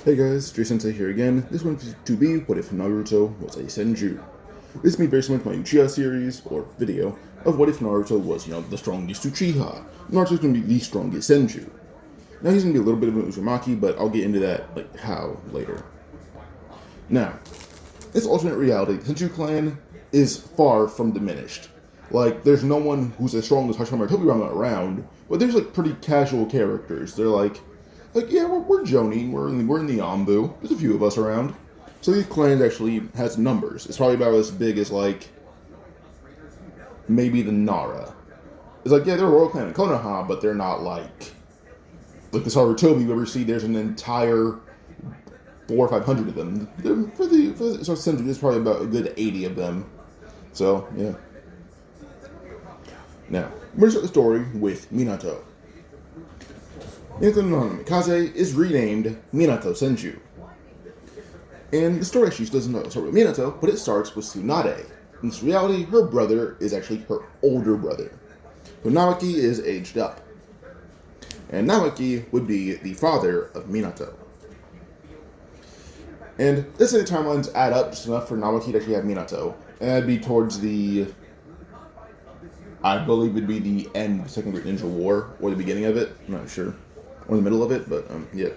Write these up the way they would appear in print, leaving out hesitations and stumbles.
Hey guys, Jay-Sensei here again. This one's to be What If Naruto Was a Senju? This is me very similar to my Uchiha series, or video, of what if Naruto was, the strongest Uchiha. Naruto's gonna be the strongest Senju. Now he's gonna be a little bit of an Uzumaki, but I'll get into that, how, later. Now, this alternate reality, the Senju clan is far from diminished. There's no one who's as strong as Hashirama or Tobirama around, but there's, pretty casual characters. They're yeah, we're Jonin, we're in the Ambu. There's a few of us around. So these clans actually has numbers. It's probably about as big as, maybe the Nara. It's yeah, they're a royal clan in Konoha, but they're not like the Sarutobi you ever see. There's an entire 400 or 500 of them. So Senju, there's probably about a good 80 of them. So, yeah. Now, we're going to start the story with Minato. Minato no Mikaze is renamed Minato Senju. And the story actually doesn't start with Minato, but it starts with Tsunade. In this reality, her brother is actually her older brother. So Naoki is aged up. And Naoki would be the father of Minato. And this and the timelines add up just enough for Naoki to actually have Minato. And that'd be towards I believe it'd be the end of the Second Great Ninja War, or the beginning of it. I'm not sure. Or the middle of it, but yeah.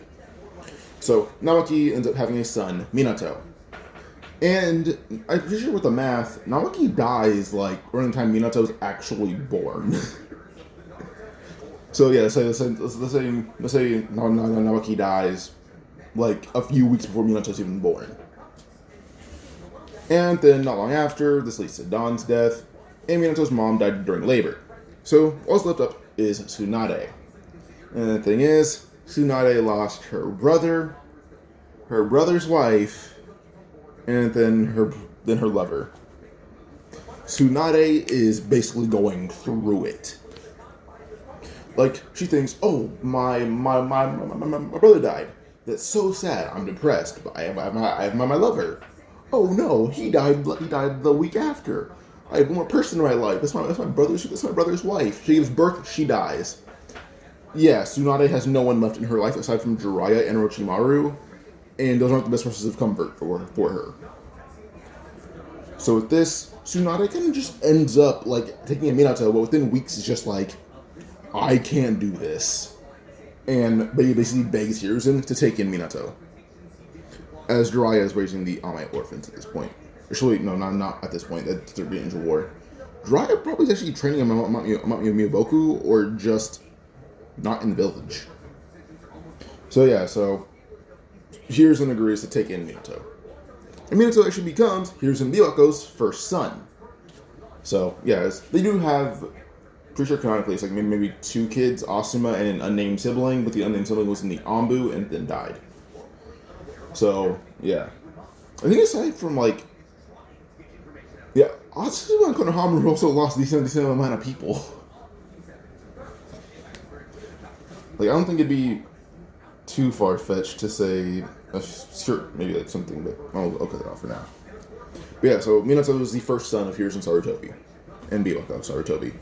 So Naoki ends up having a son, Minato. And I'm pretty sure with the math, Naoki dies around the time Minato's actually born. So yeah, let's say Naoki dies a few weeks before Minato's even born. And then not long after, this leads to Don's death, and Minato's mom died during labor. So what's left up is Tsunade. And the thing is, Tsunade lost her brother, her brother's wife, and then her lover. Tsunade is basically going through it. She thinks, oh, my brother died. That's so sad. I'm depressed. But I have my lover. Oh no, he died the week after. I have one more person in my life. That's my brother's wife. She gives birth, she dies. Yeah, Tsunade has no one left in her life aside from Jiraiya and Orochimaru, and those aren't the best sources of comfort for her. So with this, Tsunade kind of just ends up taking a Minato, but within weeks is just I can't do this, and basically begs Hiruzen to take in Minato, as Jiraiya is raising the Amite orphans at this point. Actually, no, not at this point. That's the Ninja War. Jiraiya probably is actually training him on Miyoboku, or just not in the village. So yeah, Hiruzen agrees to take in Minato. And Minato actually becomes Hiruzen Biwako's first son. So, yeah, they do have, pretty sure canonically, it's maybe two kids, Asuma and an unnamed sibling, but the unnamed sibling was in the Ambu and then died. So, yeah. I think aside from, Asuma and Konohamaru also lost the same amount of people. I don't think it'd be too far-fetched to say, sure, maybe that's something, but I'll cut it off for now. But yeah, so Minato was the first son of Hiruzen Sarutobi, and Biwako Sarutobi.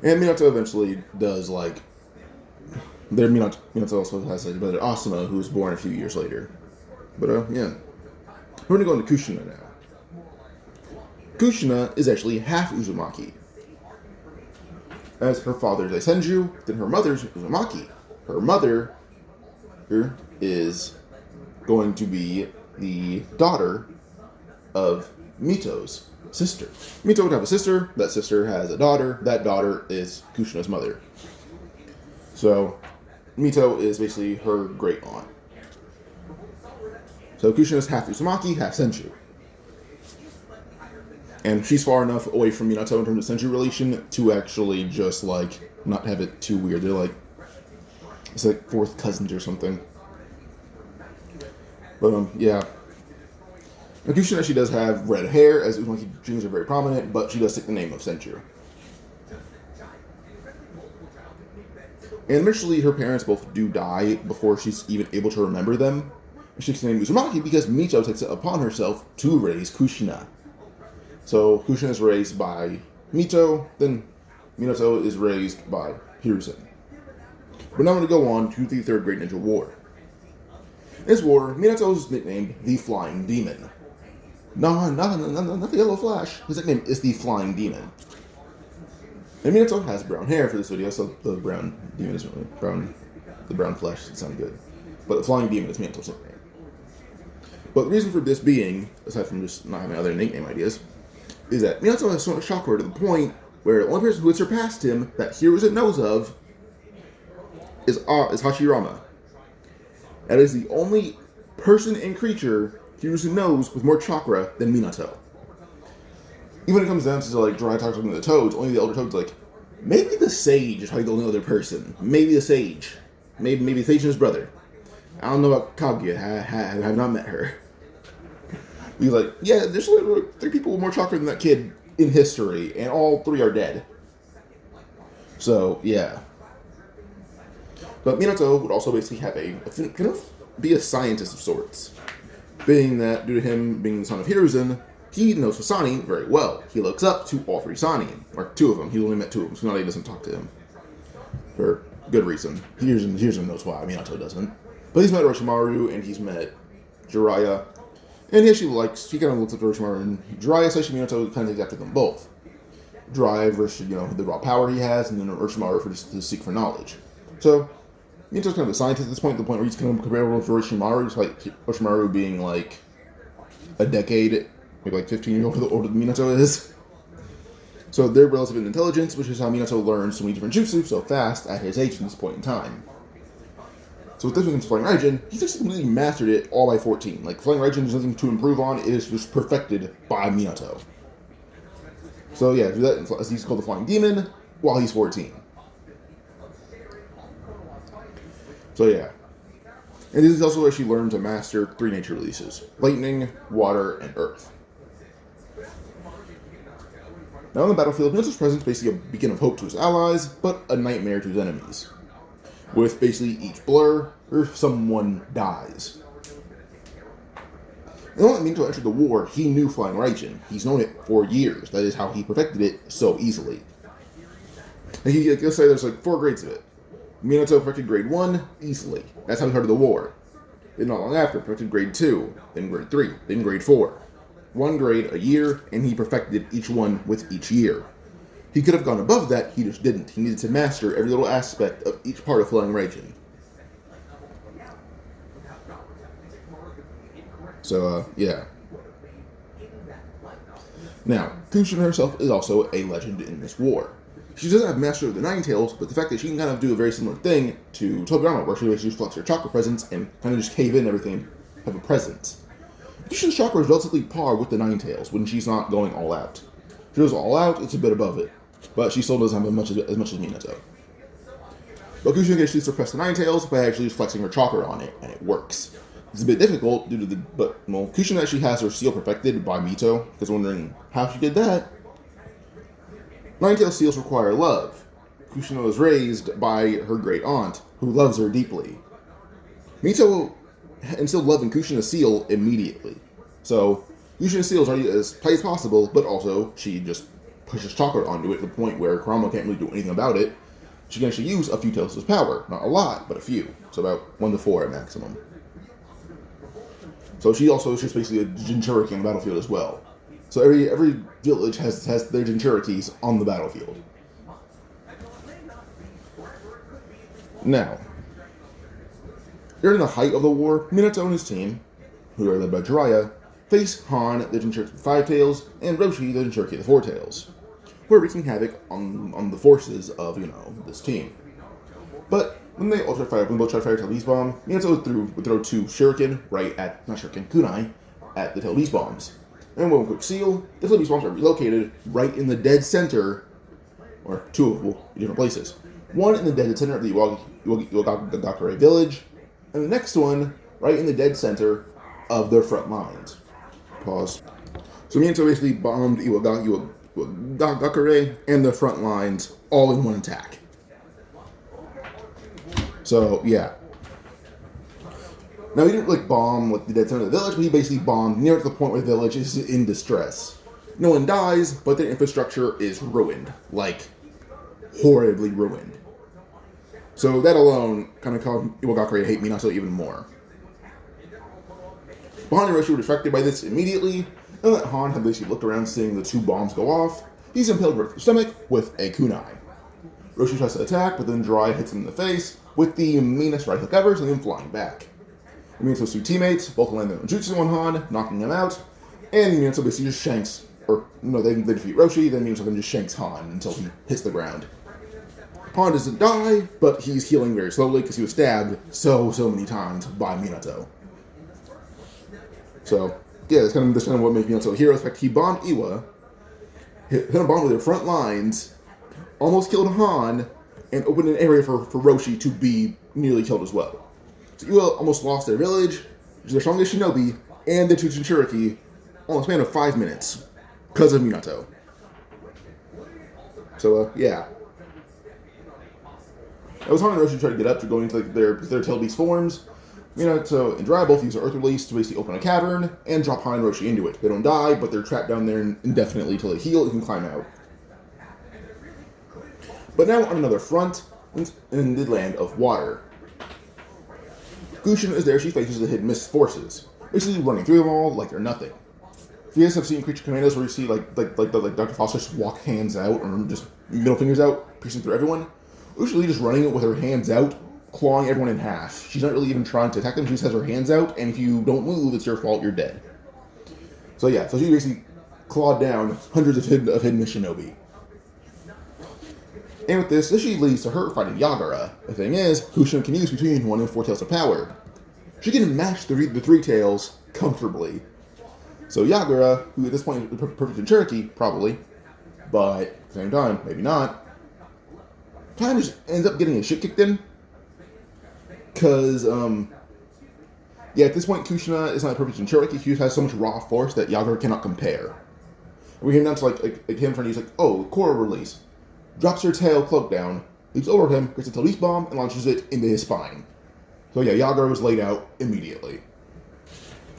And Minato eventually does, Minato also has a brother Asuma, who was born a few years later. But, yeah. We're gonna go into Kushina now. Kushina is actually half Uzumaki, as her father is a Senju, then her mother's Uzumaki. Her mother is going to be the daughter of Mito's sister. Mito would have a sister, that sister has a daughter, that daughter is Kushina's mother. So, Mito is basically her great aunt. So Kushina is half Uzumaki, half Senju. And she's far enough away from Minato in terms of Senju relation to actually just, not have it too weird. They're it's fourth cousins or something. But, yeah. Now, Kushina actually does have red hair, as Uzumaki genes are very prominent, but she does take the name of Senju. And eventually, her parents both do die before she's even able to remember them. And she takes the name Uzumaki because Mito takes it upon herself to raise Kushina. So Kushina is raised by Mito, then Minato is raised by Hiruzen. But now I'm going to go on to the Third Great Ninja War. In this war, Minato is nicknamed the Flying Demon. No, not the Yellow Flash. His nickname is the Flying Demon. And Minato has brown hair for this video, so the brown demon isn't really brown. The brown flesh doesn't sound good. But the Flying Demon is Minato's nickname. But the reason for this being, aside from just not having other nickname ideas, is that Minato has so much chakra to the point where the only person who had surpassed him that Hiruzen knows of is Hashirama. That is the only person and creature Hiruzen knows with more chakra than Minato. Even when it comes down to like Jiraiya talking to the Toads, only the elder Toads like, maybe the Sage is probably the only other person. Maybe the Sage. Maybe the Sage and his brother. I don't know about Kaguya. I have not met her. He's like, yeah, there's only 3 people with more chakra than that kid in history, and all 3 are dead. So, yeah. But Minato would also basically have kind of be a scientist of sorts. Being that, due to him being the son of Hiruzen, he knows Sannin very well. He looks up to all 3 Sannin, or 2 of them. He only met 2 of them, so now he doesn't talk to him. For good reason. Hiruzen knows why, Minato doesn't. But he's met Orochimaru, and he's met Jiraiya. And he kind of looks up to Orochimaru, and Jiraiya says Minato kind of takes after them both. Jiraiya versus, the raw power he has, and then Orochimaru for just to seek for knowledge. So, Minato's kind of a scientist at this point, to the point where he's kind of comparable to Orochimaru, just like Orochimaru being like a decade, maybe like 15 years older than Minato is. So they're relative in intelligence, which is how Minato learns so many different jutsu so fast at his age at this point in time. So with this one, Flying Raijin, he's just completely mastered it all by 14. Like, Flying Raijin, there's nothing to improve on, it is just perfected by Minato. So yeah, do that, as he's called the Flying Demon, while he's 14. So yeah. And this is also where she learned to master 3 nature releases: lightning, water, and earth. Now on the battlefield, Minato's presence is basically a beacon of hope to his allies, but a nightmare to his enemies. With basically each blur, someone dies. And when Minato entered the war, he knew Flying Raijin. He's known it for years. That is how he perfected it so easily. And let's say there's like 4 grades of it. Minato perfected grade 1 easily. That's how he started the war. Then not long after, perfected grade 2, then grade 3, then grade 4. 1 grade a year, and he perfected each one with each year. He could have gone above that, he just didn't. He needed to master every little aspect of each part of Flying Raijin. So, yeah. Now, Kushina herself is also a legend in this war. She doesn't have mastery of the Nine Tails, but the fact that she can kind of do a very similar thing to Tobirama, where she basically just flex her chakra presence and kind of just cave in everything and have a presence. Kushina's chakra is relatively par with the Nine Tails when she's not going all out. If she goes all out, it's a bit above it, but she still doesn't have as much as Minato. But Kushina can actually suppress the Nine Tails by actually just flexing her chakra on it, and it works. It's a bit difficult due to Kushina actually has her seal perfected by Mito, because wondering how she did that. Nine-tail seals require love. Kushina was raised by her great aunt, who loves her deeply. Mito instilled love in Kushina's seal immediately. So, Kushina's seal is already as tight as possible, but also she just pushes chakra onto it to the point where Kurama can't really do anything about it. She can actually use a few tails of power. Not a lot, but a few. So about 1 to 4 at maximum. So she also is just basically a Jinchuriki on the battlefield as well. So every village has their Jinchurikis on the battlefield. Now, during the height of the war, Minato and his team, who are led by Jiraiya, face Han, the Jinchuriki with 5 tails, and Roshi, the Jinchuriki with 4 tails, who are wreaking havoc on the forces of, this team. But when they both try to fire Tail Bomb, Minato would throw 2 kunai, at the Tail bombs. And one quick seal, the Tail bombs are relocated right in the dead center, or 2 of them in different places. One in the dead center of the Iwagakure village, and the next one right in the dead center of their front lines. Pause. So Minato basically bombed Iwagakure and their front lines all in one attack. So, yeah. Now, he didn't, bomb the dead center of the village, but he basically bombed near to the point where the village is in distress. No one dies, but their infrastructure is ruined. Horribly ruined. So that alone kind of caused Iwagakure to hate Minato even more. But Han and Roshi were distracted by this immediately, and that Han had basically looked around seeing the two bombs go off. He's impaled right through the stomach with a kunai. Roshi tries to attack, but then Dry hits him in the face with the meanest right hook ever, sending him flying back. Minato's two teammates both land their jutsu on Han, knocking him out, and Minato basically just shanks, or no, they defeat Roshi, then Minato then just shanks Han until he hits the ground. Han doesn't die, but he's healing very slowly because he was stabbed so many times by Minato. So, yeah, that's kind of what makes Minato a hero. In fact, he bombed Iwa, hit a bomb with their front lines, almost killed Han, and opened an area for Roshi to be nearly killed as well. So Iwa almost lost their village, which is their strongest shinobi, and their two Jinchuriki, on a span of 5 minutes, because of Minato. So, yeah. It was Han and Roshi tried to get up to go into their tail beast forms. Minato and Dry both use their Earth Release to basically open a cavern and drop Han and Roshi into it. They don't die, but they're trapped down there indefinitely until they heal and can climb out. But now on another front, in the land of water. Gushin is there, she faces the hidden mist forces, basically running through them all like they're nothing. If you guys have seen Creature Commandos where you see like Dr. Foster just walk hands out or just middle fingers out, piercing through everyone, usually just running it with her hands out, clawing everyone in half. She's not really even trying to attack them, she just has her hands out, and if you don't move, it's your fault, you're dead. So yeah, so she basically clawed down hundreds of hidden shinobi. And with this actually leads to her fighting Yagura. The thing is, Kushin can use between 1 and 4 tails of power. She can match the three tails comfortably. So Yagura, who at this point is perfect in Jinchuriki, probably, but at the same time, maybe not, kind of just ends up getting his shit kicked in. Because, yeah, at this point, Kushina is not perfect in Jinchuriki. He has so much raw force that Yagura cannot compare. We hear down to like him trying to use oh, core release. Drops her tail cloak down, leaps over him, gets a Talise bomb, and launches it into his spine. So yeah, Yagura was laid out immediately.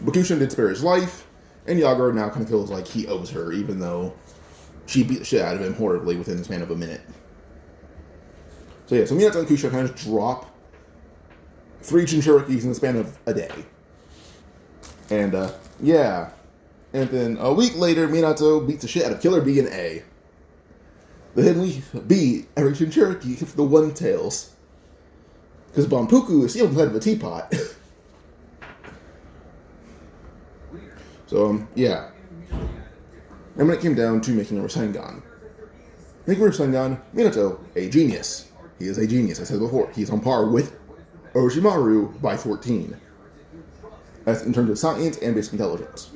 But Kushin did spare his life, and Yagura now kind of feels like he owes her, even though she beat the shit out of him horribly within the span of a minute. So yeah, so Minato and Kushin kind of drop 3 Jinchurikis in the span of a day. And, yeah. And then a week later, Minato beats the shit out of Killer B and A. The hidden B every Jinchuriki except for the one tails. Because Banpuku is sealed inside of a teapot. So, yeah. And when it came down to making a Rasengan. Making a Rasengan, Minato, a genius. He is a genius, I said before. He's on par with Orochimaru by 14. That's in terms of science and basic intelligence.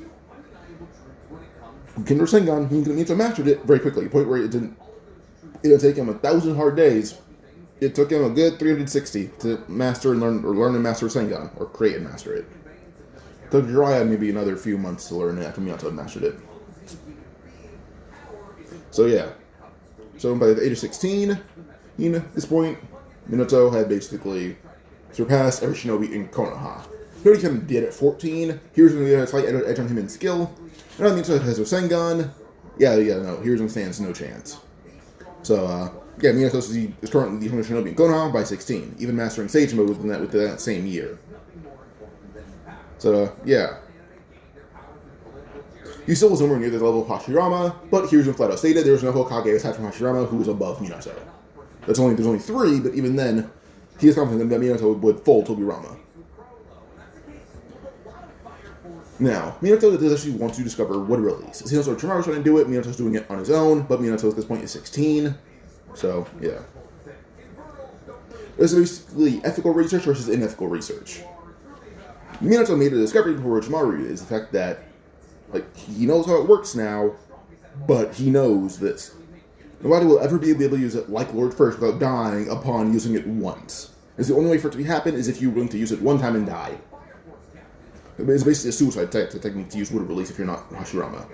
Kinder Rasengan, Minato mastered it very quickly, a point where it didn't take him 1,000 hard days. It took him a good 360 to master and learn and master Rasengan, or create and master it. It took Jiraiya maybe another few months to learn it after Minato had mastered it. So yeah. So by the age of 16, at this point, Minato had basically surpassed every shinobi in Konoha. He already kind of did at 14. Here's going to be a slight edge on him in skill. And on Minato has Rasengan. No, Here's and stands no chance. So, yeah, Minato is currently the youngest shinobi in Konoha by 16, even mastering Sage Mode within that same year. So, yeah. He still was nowhere near the level of Hashirama, but here's when flat out stated there's no Hokage aside from Hashirama who is above Minato. There's only 3, but even then, he is confident that Minato would fall Tobirama. Now, Minato does actually want to discover what release. As he knows Orochimaru's trying to do it, Minato's doing it on his own, but Minato at this point is 16. So, yeah. There's basically ethical research versus unethical research. Minato made a discovery before Orochimaru is the fact that, he knows how it works now, but he knows this. Nobody will ever be able to use it like Lord First without dying upon using it once. It's the only way for it to happen is if you're willing to use it one time and die. It's basically a suicide technique to use Wood Release if you're not Hashirama.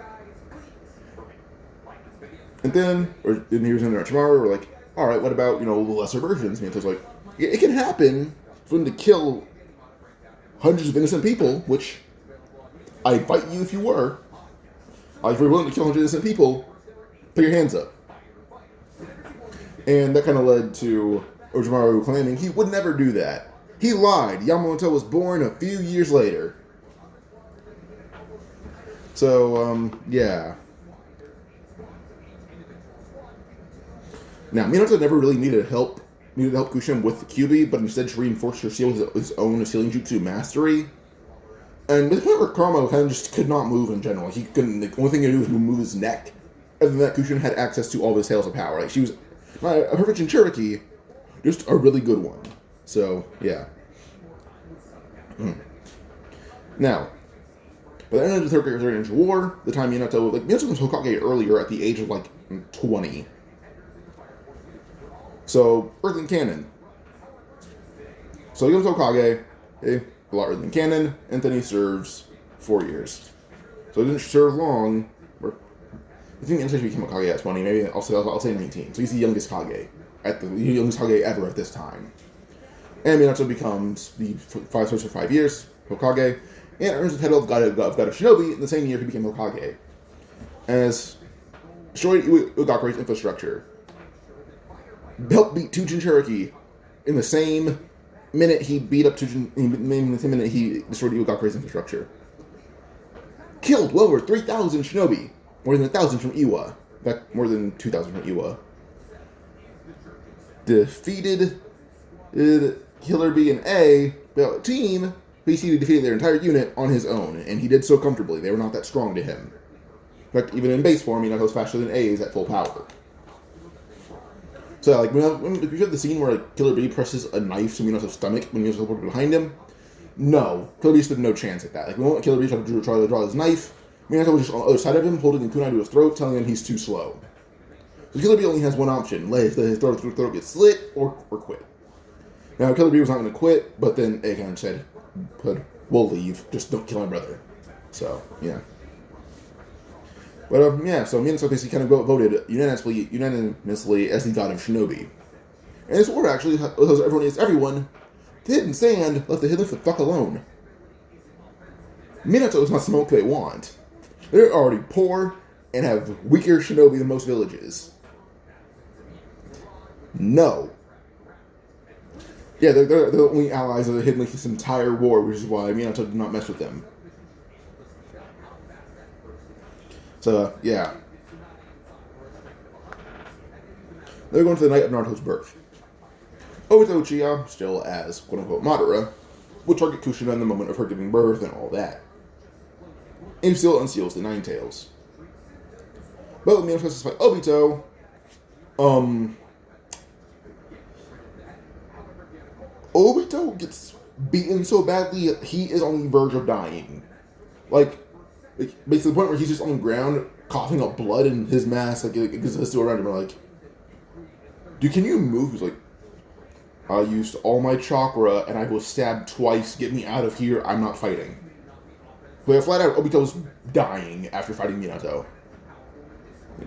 And then, here's in Orochimaru, we're like, alright, what about, the lesser versions? Minato's like, yeah, it can happen for them to kill hundreds of innocent people, which I'd fight you if you were. If you're willing to kill hundreds of innocent people, put your hands up. And that kind of led to Orochimaru claiming he would never do that. He lied. Yamamoto was born a few years later. So, yeah. Now, Minato never really needed help Kushin with the Kyuubi, but instead she reinforced her seal with his own sealing jutsu mastery. And to the point where Kurama kind of just could not move in general. He couldn't. The only thing he could do was move his neck. Other than that, Kushin had access to all of his tales of power. Like, she was not a perfect Jinchuriki, just a really good one. So, yeah. Now, by the end of the Third Ninja War, the time Minato was Hokage earlier at the age of, 20. So, Earthling Canon. So, he becomes Hokage, a lot Earthling Canon, and then he serves 4 years. So, he didn't serve long. I think Minato became Hokage at 20, maybe I'll say 19. So, he's the youngest Hokage. The youngest Hokage ever at this time. And Minato becomes serves for 5 years, Hokage, and earns the title of God of Shinobi in the same year he became Hokage. As destroyed Ugakure's infrastructure. Helped beat 2 Jinchuriki in the same minute he beat up in the same minute he destroyed Ugakure's infrastructure. Killed well over 3,000 Shinobi, more than 1,000 from Iwa. In fact, more than 2,000 from Iwa. Defeated Killer B and A team. Basically defeated their entire unit on his own, and he did so comfortably. They were not that strong to him. In fact, even in base form, Minato was faster than A is at full power. So, when you have the scene where Killer B presses a knife to Minato's stomach when Minato's teleported behind him, no, Killer B stood no chance at that. The moment Killer B tried to draw his knife, Minato was just on the other side of him, holding a kunai to his throat, telling him he's too slow. So Killer B only has one option: let his throat get slit or quit. Now, Killer B was not going to quit, but then A kind of said, "We'll leave. Just don't kill my brother." So, yeah. But, so Minato basically kind of voted unanimously as the god of Shinobi. And this order actually tells everyone, the hidden sand, let the fuck alone. Minato is not smoke they want. They're already poor and have weaker Shinobi than most villages. No. Yeah, they're the only allies of the hidden this entire war, which is why Minato did not mess with them. So, yeah. They're going to the night of Naruto's birth. Obito Uchiha, still as quote-unquote Madara, will target Kushina in the moment of her giving birth and all that. And he still unseals the Nine Tails. But when Minato tries to fight Obito, Obito gets beaten so badly he is on the verge of dying. Basically the point where he's just on the ground, coughing up blood in his mask, because it's still around him. We're dude, can you move? He's I used all my chakra and I was stabbed twice. Get me out of here. I'm not fighting. But flat out, Obito's dying after fighting Minato.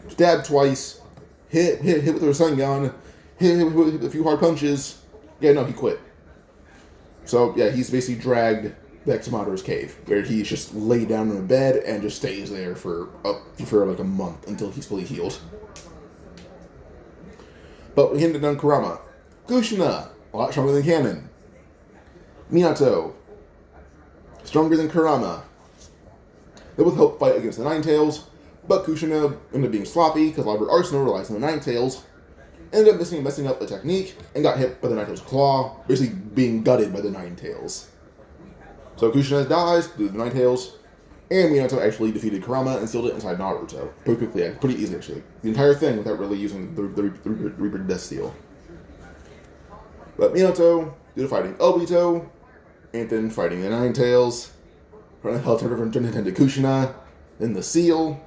Stabbed twice, hit with her Rasengan, hit with a few hard punches. Yeah, no, he quit. So, yeah, he's basically dragged back to Madara's cave, where he's just laid down in a bed and just stays there for a month until he's fully healed. But we hinted on Kurama. Kushina, a lot stronger than Kanon. Minato, stronger than Kurama. They both help fight against the Nine Tails, but Kushina ended up being sloppy because elaborate arsenal relies on the Nine Tails, ended up messing up the technique, and got hit by the Nine Tails' claw, basically being gutted by the Nine Tails. So Kushina dies due to the Nine Tails, and Minato actually defeated Kurama and sealed it inside Naruto. Pretty quickly, pretty easily actually. The entire thing without really using the Reaper Death Seal. But Minato, due to fighting Obito, and then fighting the Nine Tails, turned into Kushina, then the Seal.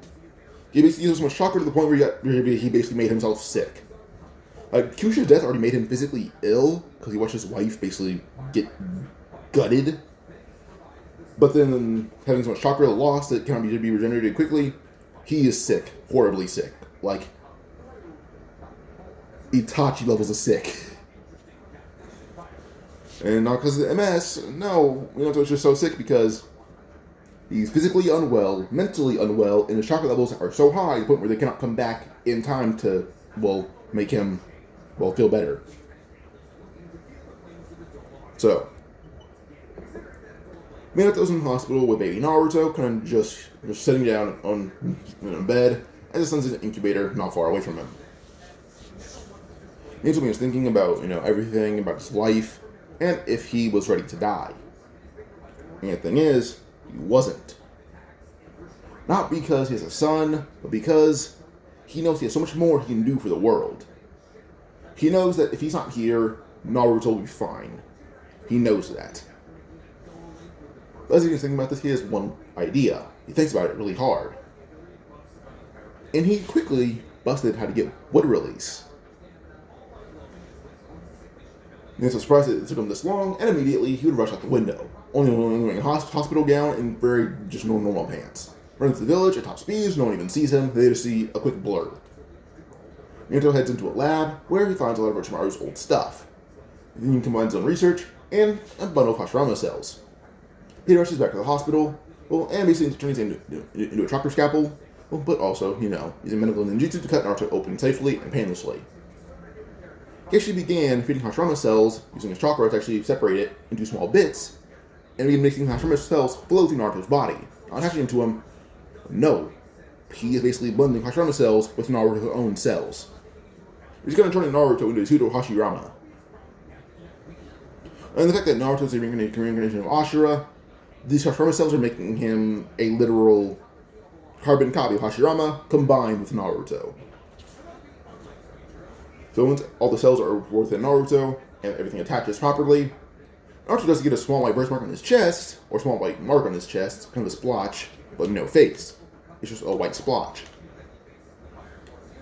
He basically used so much chakra to the point where he basically made himself sick. Kushina's death already made him physically ill, because he watched his wife basically get gutted. But then, having so much chakra lost that cannot be regenerated quickly, he is sick. Horribly sick. Itachi levels of sick. And not because of the MS, no. Minato's just so sick because he's physically unwell, mentally unwell, and his chakra levels are so high to the point where they cannot come back in time to, make him, feel better. So, Minato's in the hospital with baby Naruto, kind of just sitting down on bed, as his son's in an incubator not far away from him. Minato was thinking about, everything about his life, and if he was ready to die. And the thing is, he wasn't. Not because he has a son, but because he knows he has so much more he can do for the world. He knows that if he's not here, Naruto will be fine. He knows that. But as he's thinking about this, he has one idea. He thinks about it really hard. And he quickly busted how to get wood release. And so surprised that it took him this long, and immediately he would rush out the window, only wearing a hospital gown and very just normal pants. Runs to the village at top speeds, no one even sees him, they just see a quick blur. Minato heads into a lab where he finds a lot of Orochimaru's old stuff. Then he combines his own research and a bundle of Hashirama cells. He rushes back to the hospital, and basically turns into a chopper scalpel, but also, using medical ninjutsu to cut Naruto open safely and painlessly. He actually began feeding Hashirama cells using his chakra to actually separate it into small bits, and began making Hashirama cells flow through Naruto's body, not attaching them to him. No, he is basically blending Hashirama cells with Naruto's own cells. He's going to turn Naruto into a pseudo Hashirama. And the fact that Naruto is a reincarnation of Ashura, these Hashirama cells are making him a literal carbon copy of Hashirama combined with Naruto. So once all the cells are within Naruto and everything attaches properly, Naruto does get a small white birthmark on his chest, or small white mark on his chest, kind of a splotch, but no face. It's just a white splotch.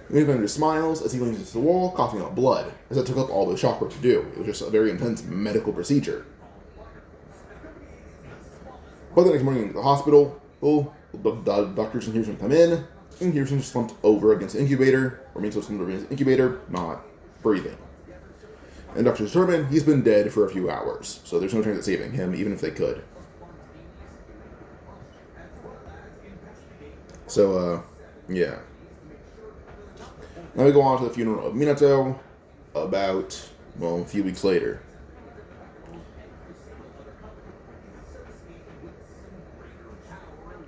Minato just smiles as he leans against the wall, coughing up blood, as that took up all the chakra to do. It was just a very intense medical procedure. But the next morning at the hospital, the doctors and Hiruzen come in, and Hiruzen just slumped over against the incubator, or Minato slumped over against the incubator, not breathing. And doctors determine he's been dead for a few hours, so there's no chance of saving him, even if they could. So, yeah. Now we go on to the funeral of Minato about, a few weeks later.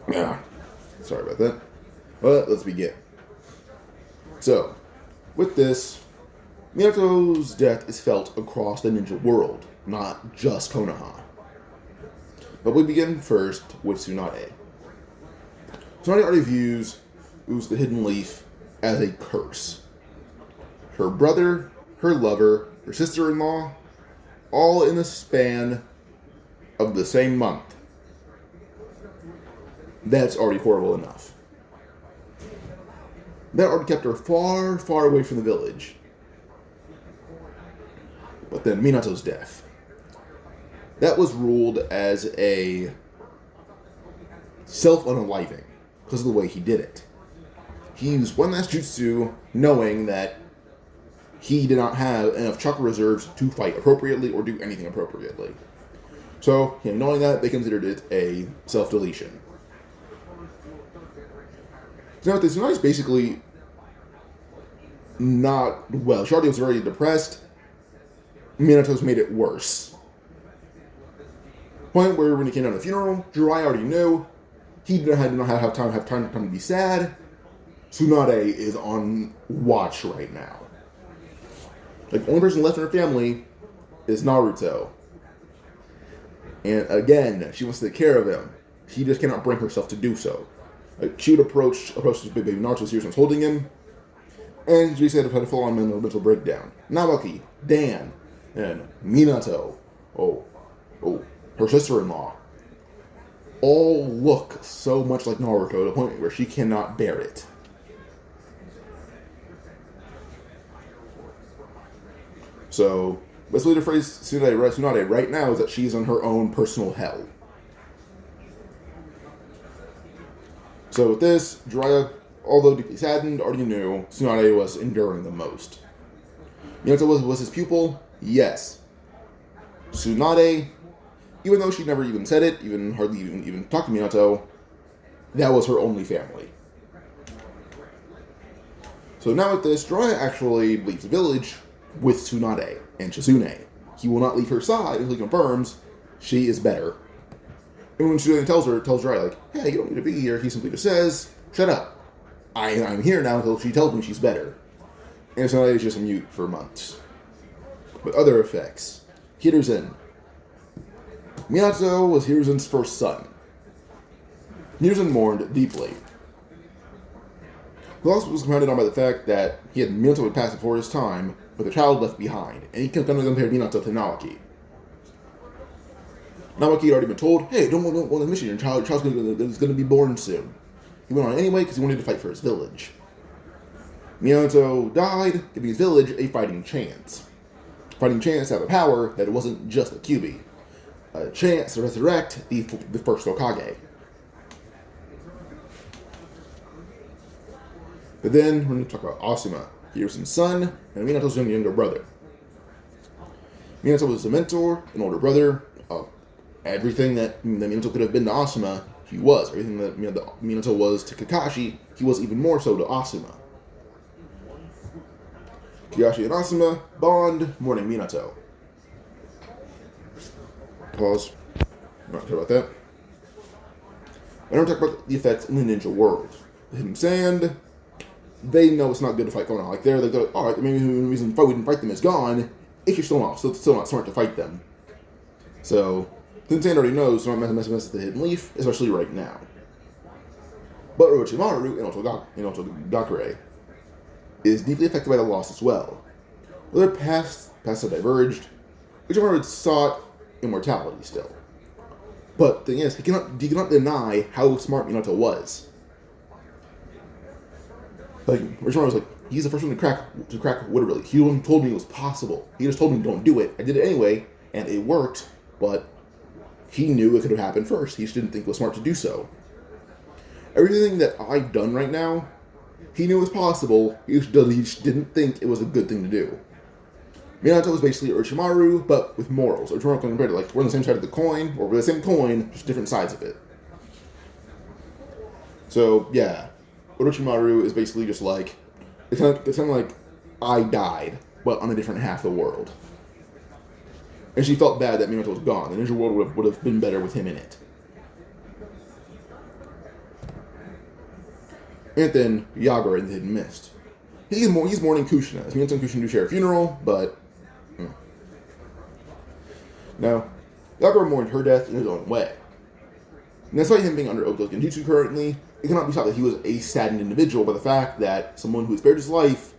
Yeah, sorry about that. But let's begin. So, with this, Minato's death is felt across the ninja world, not just Konoha. But we begin first with Tsunade. Tsunade already views the Hidden Leaf as a curse. Her brother, her lover, her sister-in-law, all in the span of the same month. That's already horrible enough. That already kept her far, far away from the village. But then Minato's death. That was ruled as a self-unaliving because of the way he did it. He used one last jutsu knowing that he did not have enough chakra reserves to fight appropriately or do anything appropriately. So, him knowing that, they considered it a self-deletion. So now this is basically not well. She already was very depressed. Minato's made it worse. Point where when he came down to the funeral, Jiraiya already knew he did not have time to be sad. Tsunade is on watch right now. Like, the only person left in her family is Naruto. And again, she wants to take care of him. She just cannot bring herself to do so. Like, she would approach this baby Naruto seriously holding him, and she said had a full-on mental breakdown. Naoki, Dan, and Minato, her sister-in-law, all look so much like Naruto to the point where she cannot bear it. So, basically the phrase Tsunade right now is that she's in her own personal hell. So with this, Jiraiya, although deeply saddened, already knew Tsunade was enduring the most. Minato was his pupil? Yes. Tsunade, even though she never even said it, hardly even talked to Minato, that was her only family. So now with this, Jiraiya actually leaves the village with Tsunade and Shizune. he will not leave her side until he confirms she is better. And when Julian tells her right, like, hey, you don't need to be here, he simply just says, shut up. I'm here now until she tells me she's better. And so he's just mute for months. But other effects. Hiruzen. Minato was Hiruzen's first son. Hiruzen mourned deeply. The loss was compounded on by the fact that he had Minato had passed before his time, with a child left behind, and he compared Minato to Naoki. Naoki had already been told, hey, don't go on the mission, your child's going to be born soon. He went on anyway because he wanted to fight for his village. Minato died, giving his village a fighting chance. Fighting chance to have a power that it wasn't just a Kyuubi. A chance to resurrect the first Hokage. But then, we're going to talk about Asuma, Hiruzen's son, and Minato's younger brother. Minato was a mentor, an older brother. Everything that Minato could have been to Asuma, he was. Everything that Minato was to Kakashi, he was even more so to Asuma. Kakashi and Asuma bond, mourning Minato. Pause. I'm not sure about that. I don't talk about the effects in the ninja world. The Hidden Sand, they know it's not good to fight going on. Like, they're alright, maybe the reason we didn't fight them is gone, if you're still not smart to fight them. So, Hidden Sand already knows to not mess with the Hidden Leaf, especially right now. But Orochimaru and Otogakure is deeply affected by the loss as well. Well, their paths have diverged. Orochimaru sought immortality still. But the thing is, he cannot deny how smart Minato was. Like, Orochimaru was like, he's the first one to crack water really. He told me it was possible. He just told me don't do it. I did it anyway, and it worked, but he knew it could have happened first. He just didn't think it was smart to do so. Everything that I've done right now, he knew it was possible. He just didn't think it was a good thing to do. Minato was basically Orochimaru, but with morals. Orochimaru compared to, like, we're on the same side of the coin, or we're the same coin, just different sides of it. So, yeah. Orochimaru is basically just like, it's kind of like I died, but on a different half of the world. And she felt bad that Minato was gone. The ninja world would have been better with him in it. And then Yagura in the Hidden Mist. He's mourning Kushina. Minato and Kushina do share a funeral, but now Yagura mourned her death in his own way. And despite him being under Obito's Genjutsu currently, it cannot be thought that he was a saddened individual by the fact that someone who spared his life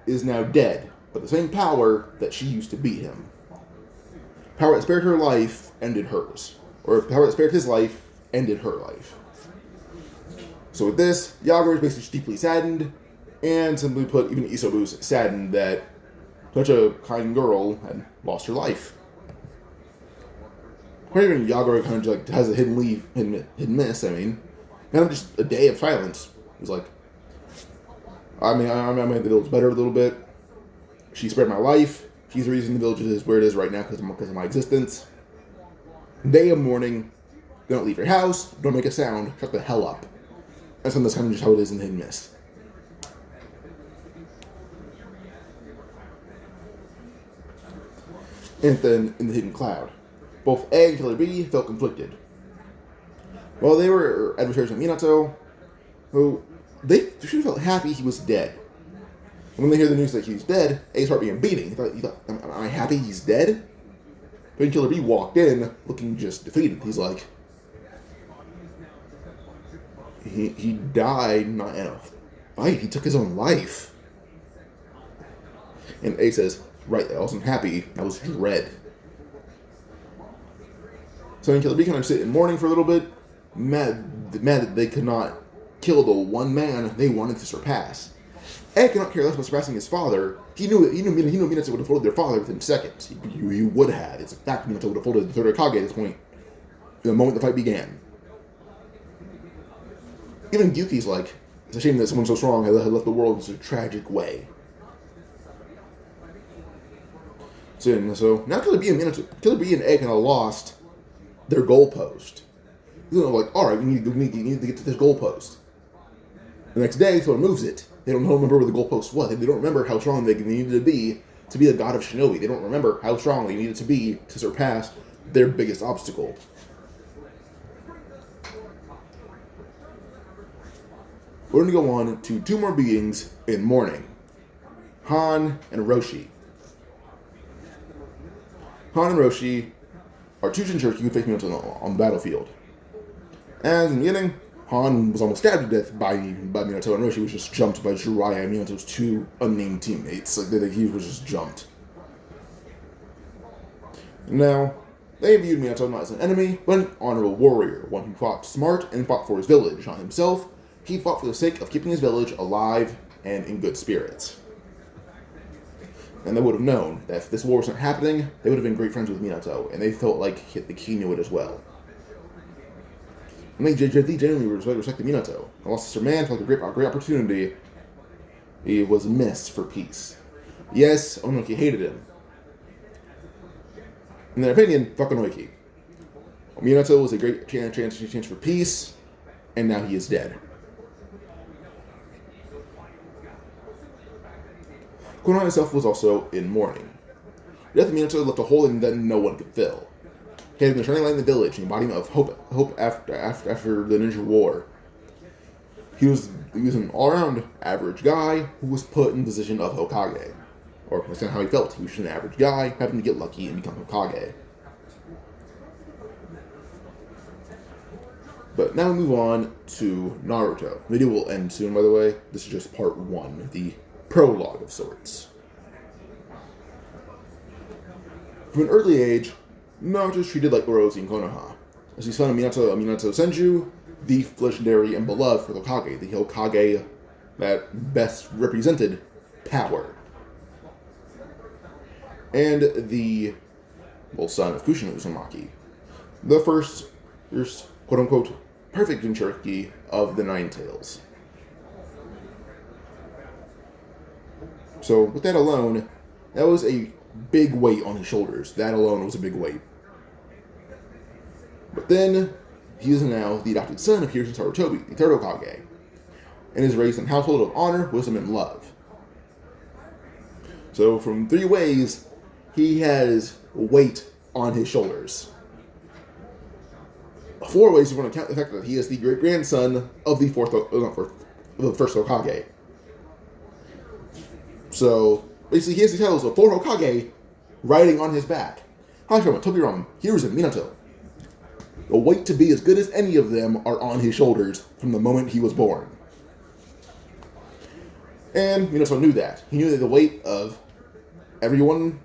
is now dead, but the same power that she used to beat him. Power that spared her life ended hers. Or power that spared his life ended her life. So with this, Yagura is basically deeply saddened, and simply put, even Isobu's saddened that such a kind girl had lost her life. Or even Yagura kind of just like has a hidden miss, kind of just a day of silence. He's like, I made the village better a little bit. She spared my life. She's the reason the village is where it is right now because of my existence. Day of mourning. Don't leave your house. Don't make a sound. Shut the hell up. That's kind of just how it is in Hidden Mist. And then in the Hidden Cloud, both A and Killer B felt conflicted. While they were adversaries of Minato, who they felt happy he was dead. And when they hear the news that he's dead, A start being beating. He thought, am I happy he's dead? But when Killer B walked in, looking just defeated, he's like, he died not in a fight. He took his own life. And A says, right, I wasn't happy. I was dread. So when Killer B kind of sit in mourning for a little bit, mad that they could not kill the one man they wanted to surpass. Ed cannot care less about surpassing his father. He knew Minato would have folded their father within seconds. He would have. It's a fact Minato would have folded the third Hokage at this point, the moment the fight began. Even Gyuki's like, it's a shame that someone so strong had left the world in such a tragic way. So now Killer B and Ed kind of lost their goalpost. They're like, alright, we need to get to this goalpost. The next day, someone moves it. They don't remember where the goalpost was. They don't remember how strong they needed to be to be a god of shinobi. They don't remember how strong they needed to be to surpass their biggest obstacle. We're going to go on to two more beings in mourning. Han and Roshi. Han and Roshi are two Jinchuriki who face Minato on the battlefield. As in the beginning, Han was almost stabbed to death by Minato, and Roshi was just jumped by Jiraiya and Minato's two unnamed teammates. Like, he was just jumped. Now, they viewed Minato not as an enemy, but an honorable warrior, one who fought smart and fought for his village. Not himself, he fought for the sake of keeping his village alive and in good spirits. And they would have known that if this war wasn't happening, they would have been great friends with Minato, and they felt like he knew it as well. And they genuinely respected Minato. The lost sister man felt a great opportunity. He was missed for peace. Yes, Onoki hated him. In their opinion, fuck Onoki. Minato was a great chance for peace, and now he is dead. Konoha himself was also in mourning. The death of Minato left a hole in that no one could fill. He had been the shining light in the village, an embodiment of hope after the Ninja War. He was an all-around average guy who was put in the position of Hokage. Or that's not how he felt. He was just an average guy, happened to get lucky and become Hokage. But now we move on to Naruto. The video will end soon, by the way. This is just part 1, the prologue of sorts. From an early age, Naruto is treated like Orochi in Konoha, as he's son of Minato Senju, the legendary and beloved for the Hokage, the Hokage that best represented power. And the son of Kushina Uzumaki, the first quote-unquote perfect Jinchuriki of the Nine Tails. So, with that alone, that was a big weight on his shoulders. That alone was a big weight. But then, he is now the adopted son of Hiruzen Sarutobi, the third Hokage, and is raised in a household of honor, wisdom, and love. So, from 3 ways, he has weight on his shoulders. 4 ways, if you want to count the fact that he is the great-grandson of the first Hokage. So, basically, he has the titles of 4 Hokage riding on his back. Hashirama, Tobirama, Hiruzen, Minato. The weight to be as good as any of them are on his shoulders from the moment he was born. And Minato knew that. He knew that the weight of everyone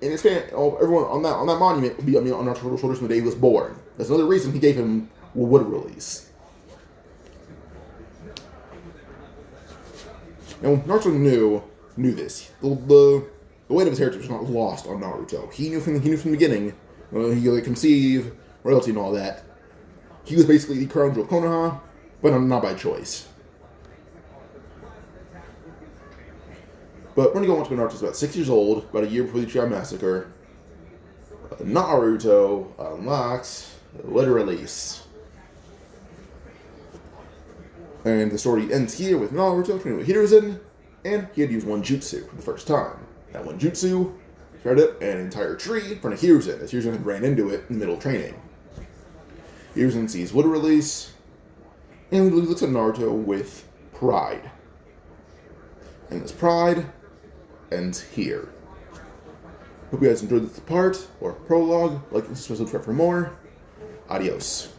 in his family, everyone on that monument would be on Naruto's shoulders from the day he was born. That's another reason he gave him Wood Release. Now, Naruto knew this. The weight of his heritage was not lost on Naruto. He knew from the beginning, when he conceived royalty and all that, he was basically the crown jewel of Konoha, but not by choice. But we're going to go on to when Naruto's about 6 years old, about a year before the Uchiha Massacre. Naruto unlocks Wood Release. And the story ends here with Naruto training with Hiruzen, and he had used one jutsu for the first time. That one jutsu started up an entire tree in front of Hiruzen, as Hiruzen had ran into it in the middle of training. Hiruzen sees Wood Release, and he looks at Naruto with pride. And this pride ends here. Hope you guys enjoyed this part, or prologue. Like and subscribe for more. Adios.